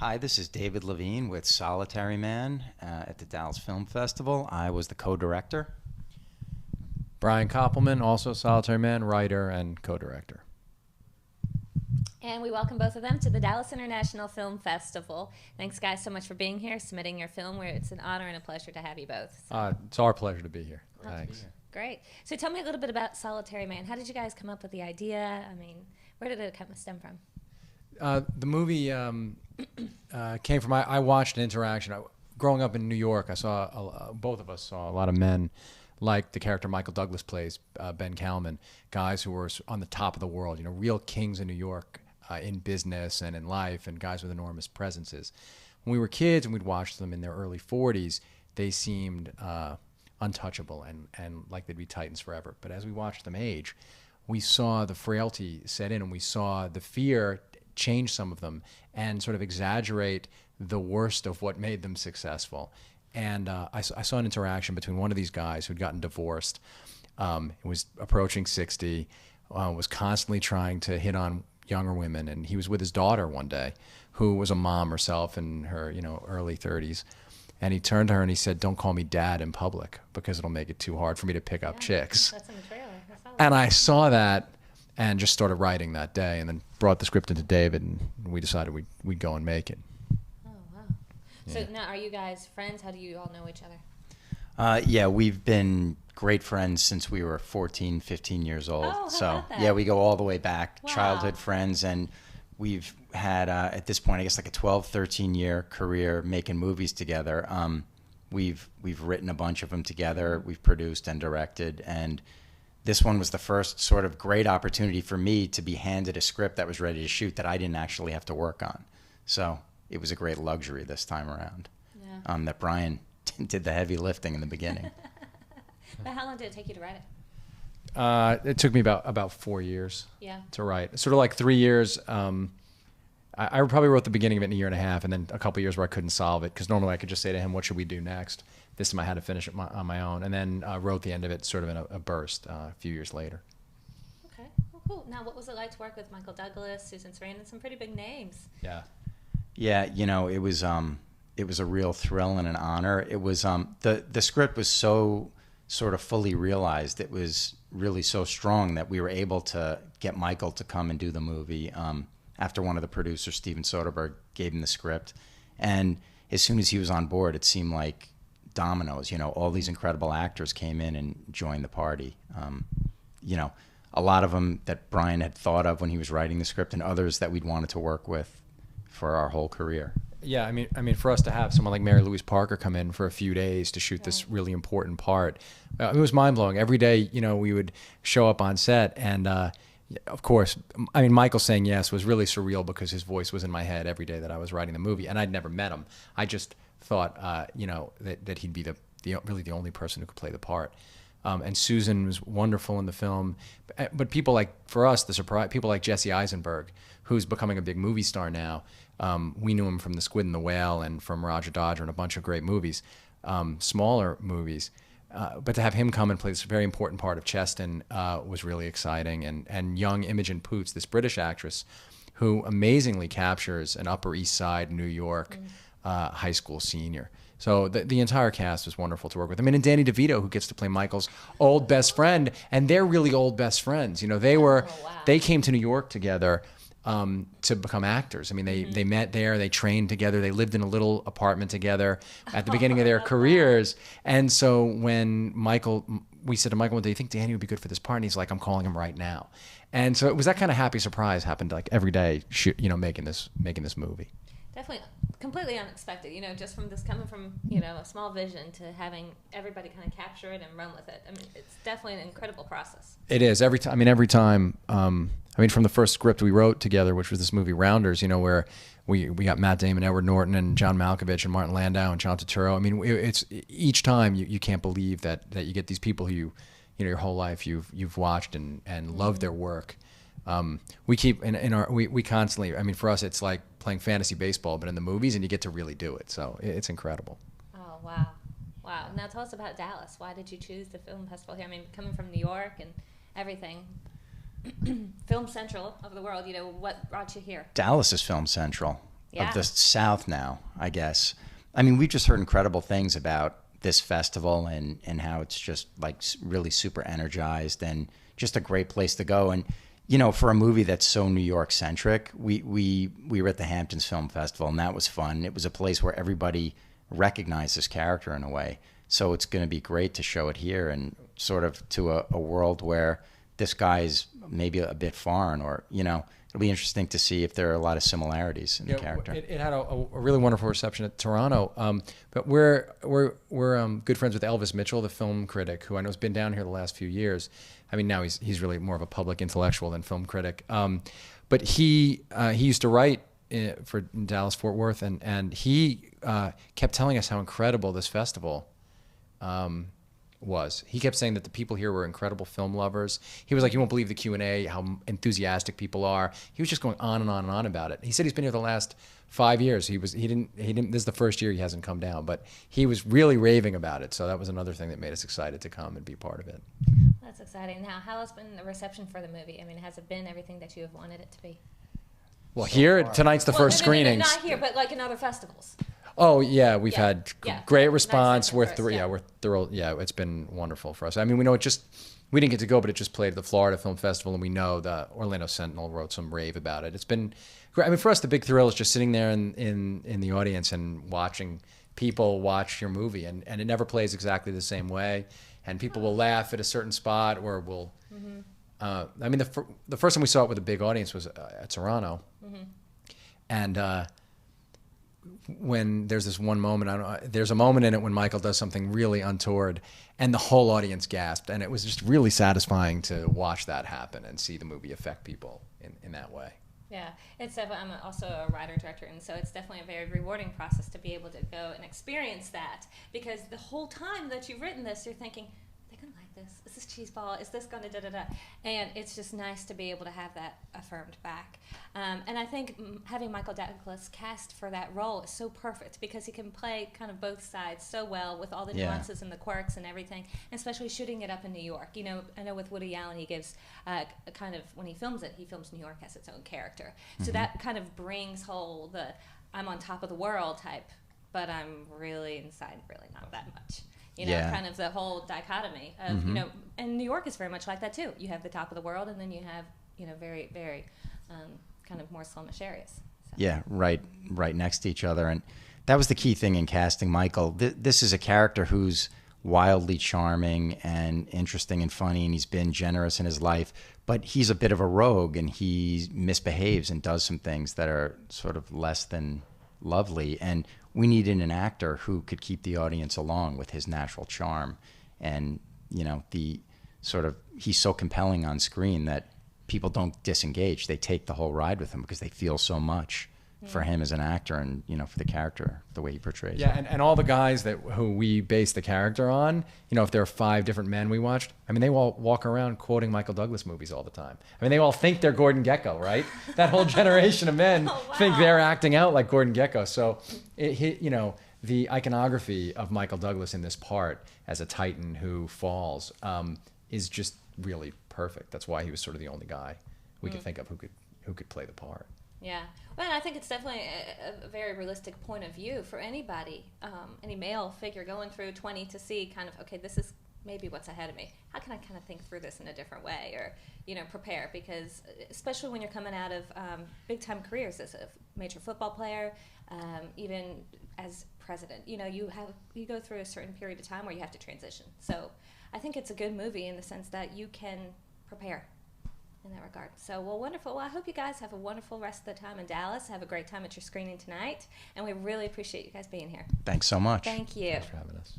Hi, this is David Levien with Solitary Man at the Dallas Film Festival. I was the co-director. Brian Koppleman, also Solitary Man, writer and co-director. And we welcome both of them to the Dallas International Film Festival. Thanks, guys, so much for being here, submitting your film. It's an honor and a pleasure to have you both. So. It's our pleasure to be here. Thanks. Great. So tell me a little bit about Solitary Man. How did you guys come up with the idea? I mean, where did it stem from? The movie came from, I watched an interaction. Growing up in New York, I saw, both of us saw a lot of men like the character Michael Douglas plays, Ben Calman, guys who were on the top of the world, you know, real kings in New York in business and in life, and guys with enormous presences. When we were kids and we'd watch them in their early 40s, they seemed untouchable and like they'd be titans forever. But as we watched them age, we saw the frailty set in, and we saw the fear change some of them and sort of exaggerate the worst of what made them successful. And I saw an interaction between one of these guys who'd gotten divorced, was approaching 60, was constantly trying to hit on younger women, and he was with his daughter one day, who was a mom herself in her, you know, early 30s. And he turned to her and he said, "Don't call me dad in public because it'll make it too hard for me to pick up chicks." That's in the trailer. And I saw that and just started writing that day, and then brought the script into David, and we decided we'd go and make it. Oh, wow. Yeah. So now, are you guys friends? How do you all know each other? Yeah, we've been great friends since we were 14, 15 years old. Oh, how so about that? yeah, we go all the way back, Wow. childhood friends, and we've had, at this point, I guess like a 12, 13-year career making movies together. We've written a bunch of them together. We've produced and directed, and this one was the first sort of great opportunity for me to be handed a script that was ready to shoot that I didn't actually have to work on. So it was a great luxury this time around. Yeah. That Brian did the heavy lifting in the beginning. But how long did it take you to write it? It took me about 4 years Yeah. to write. Sort of like 3 years. I probably wrote the beginning of it in a year and a half, and then a couple of years where I couldn't solve it, because normally I could just say to him, "What should we do next?" This time I had to finish it on my own, and then wrote the end of it sort of in a burst a few years later. Okay. Well, cool. Now, what was it like to work with Michael Douglas, Susan Sarandon, some pretty big names? Yeah. Yeah, you know, it was a real thrill and an honor. It was the script was so sort of fully realized. It was really so strong that we were able to get Michael to come and do the movie after one of the producers, Steven Soderbergh, gave him the script. And as soon as he was on board, it seemed like dominoes. You know, all these incredible actors came in and joined the party. You know, a lot of them that Brian had thought of when he was writing the script, and others that we'd wanted to work with for our whole career. Yeah, I mean, for us to have someone like Mary Louise Parker come in for a few days to shoot this really important part, it was mind blowing. Every day, you know, we would show up on set, and of course, I mean, Michael saying yes was really surreal because his voice was in my head every day that I was writing the movie, and I'd never met him. I just thought, you know, that he'd be really the only person who could play the part. And Susan was wonderful in the film. But people like, for us, people like Jesse Eisenberg, who's becoming a big movie star now. We knew him from The Squid and the Whale and from Roger Dodger and a bunch of great movies, smaller movies. But to have him come and play this very important part of Cheston was really exciting. And young Imogen Poots, this British actress, who amazingly captures an Upper East Side, New York high school senior. So the entire cast was wonderful to work with. I mean, and Danny DeVito, who gets to play Michael's old best friend, and they're really old best friends. You know, they came to New York together to become actors. I mean, they met there, they trained together, they lived in a little apartment together at the beginning of their careers. And so when we said to Michael, "Do you think Danny would be good for this part?" And he's like, "I'm calling him right now." And so it was that kind of happy surprise happened like every day, you know, making this movie. Definitely completely unexpected, you know, just from this coming from, you know, a small vision to having everybody kind of capture it and run with it. I mean, it's definitely an incredible process. It is. Every time, from the first script we wrote together, which was this movie Rounders, you know, where we got Matt Damon, Edward Norton, and John Malkovich, and Martin Landau, and John Turturro. I mean, it's each time you can't believe that you get these people who you know, your whole life you've watched and loved their work. We keep we constantly, I mean, for us it's like playing fantasy baseball but in the movies, and you get to really do it, so it's incredible. Oh, wow. Now tell us about Dallas. Why did you choose the film festival here? I mean, coming from New York and everything, Film Central of the world, you know, what brought you here? Dallas is Film Central. of the South now, I guess. I mean, we've just heard incredible things about this festival and how it's just like really super energized and just a great place to go. And, you know, for a movie that's so New York centric, we were at the Hamptons Film Festival, and that was fun. It was a place where everybody recognized this character in a way. So it's going to be great to show it here and sort of to a world where this guy's maybe a bit foreign, or, you know, it'll be interesting to see if there are a lot of similarities in the character. It had a really wonderful reception at Toronto. But we're good friends with Elvis Mitchell, the film critic, who I know has been down here the last few years. I mean, now he's really more of a public intellectual than film critic. But he used to write for Dallas Fort Worth, and he kept telling us how incredible this festival was. He kept saying that the people here were incredible film lovers. He was like, you won't believe the Q&A, how enthusiastic people are. He was just going on and on and on about it. He said he's been here the last 5 years. He didn't, this is the first year he hasn't come down, but he was really raving about it. So that was another thing that made us excited to come and be part of it. That's exciting. Now, how has been the reception for the movie? I mean, has it been everything that you have wanted it to be? Well, so here, tonight's the first screenings. Not here, but like in other festivals. Oh yeah, we've had great response. Nice We're thrilled. Yeah, it's been wonderful for us. I mean, we know we didn't get to go, but it just played at the Florida Film Festival, and we know the Orlando Sentinel wrote some rave about it. It's been great. I mean, for us, the big thrill is just sitting there in the audience and watching people watch your movie, and it never plays exactly the same way, and people will laugh at a certain spot, or will. I mean, the first time we saw it with a big audience was at Toronto, and. When there's this one moment, there's a moment in it when Michael does something really untoward, and the whole audience gasped, and it was just really satisfying to watch that happen and see the movie affect people in that way. Yeah, it's definitely, I'm also a writer-director, and so it's definitely a very rewarding process to be able to go and experience that, because the whole time that you've written this, you're thinking, they're going to like this. Is this cheeseball? Is this going to da-da-da? And it's just nice to be able to have that affirmed back. And I think having Michael Douglas cast for that role is so perfect, because he can play kind of both sides so well with all the nuances and the quirks and everything, and especially shooting it up in New York. You know, I know with Woody Allen, he gives a kind of, when he films it, he films New York as its own character. So that kind of brings whole the I'm on top of the world type, but I'm really inside really not that much. You know, kind of the whole dichotomy of, you know, and New York is very much like that too. You have the top of the world, and then you have, you know, very, very kind of more slummish areas. So. Yeah, right next to each other. And that was the key thing in casting Michael. This is a character who's wildly charming and interesting and funny, and he's been generous in his life, but he's a bit of a rogue, and he misbehaves and does some things that are sort of less than lovely. And we needed an actor who could keep the audience along with his natural charm. And, you know, he's so compelling on screen that people don't disengage. They take the whole ride with him because they feel so much for him as an actor, and, you know, for the character, the way he portrays it. And all the guys who we base the character on, you know, if there are 5 different men we watched, I mean, they all walk around quoting Michael Douglas movies all the time. I mean, they all think they're Gordon Gekko, right? That whole generation of men think they're acting out like Gordon Gekko. So, you know, the iconography of Michael Douglas in this part as a Titan who falls is just really perfect. That's why he was sort of the only guy we could think of who could play the part. Yeah. Well, I think it's definitely a very realistic point of view for anybody, any male figure going through 20 to see kind of, okay, this is maybe what's ahead of me. How can I kind of think through this in a different way, or, you know, prepare? Because especially when you're coming out of big-time careers as a major football player, even as president, you know, you go through a certain period of time where you have to transition. So I think it's a good movie in the sense that you can prepare in that regard. So, well, wonderful. Well, I hope you guys have a wonderful rest of the time in Dallas. Have a great time at your screening tonight. And we really appreciate you guys being here. Thanks so much. Thank you. Thanks for having us.